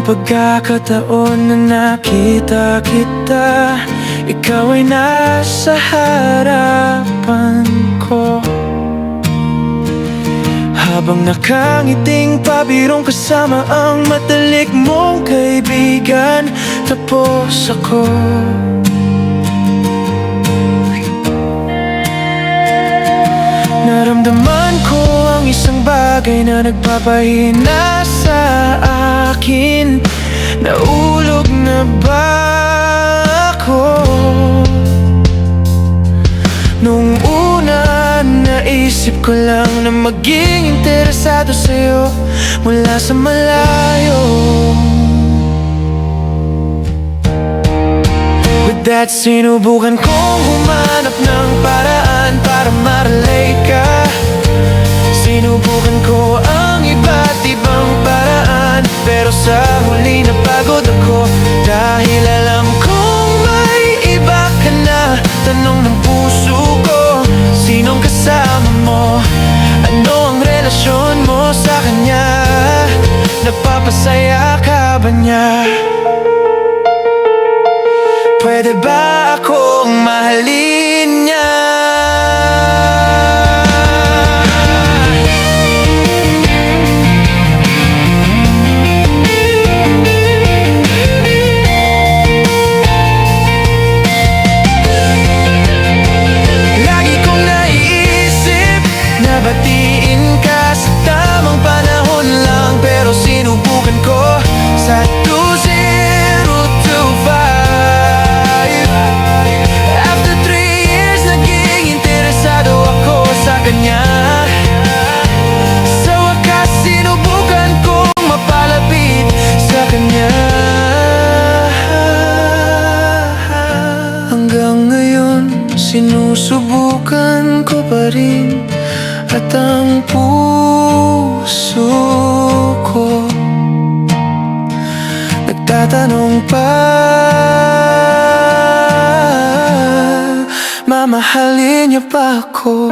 pagkakataon na nakita kita, ikaw ay nasa harapan ko. Habang nakangiting pabirong kasama ang matalik mong kaibigan, tapos ako. Naramdaman ko ang isang bagay na nagpapahina sa akin. Naulog na ba ako? Nung una, naisip ko lang na maging interesado sa'yo mula sa malayo. With that, sinubukan kong humanap ng paraan para ma-relate ka. Sinubukan ko ang iba't ibang paraan, pero sa huli napagod ako. Dahil alam kong may iba ka na. Tanong ng puso ko, sinong kasama mo? Ano ang relasyon mo sa kanya? Napapasaya ka ba niya? Pwede ba akong mahalin niya? Lagi kong naiisip na batiin ka sa tamang panahon lang, pero sinubukan ko sa 2025. After 3 years, naging interesado ako sa kanya. Sa wakas, sinubukan kong mapalapit sa kanya. Hanggang ngayon, sinusubukan ko pa rin, at ang puso ko nagtatanong pa, mamahalin niya pa ako?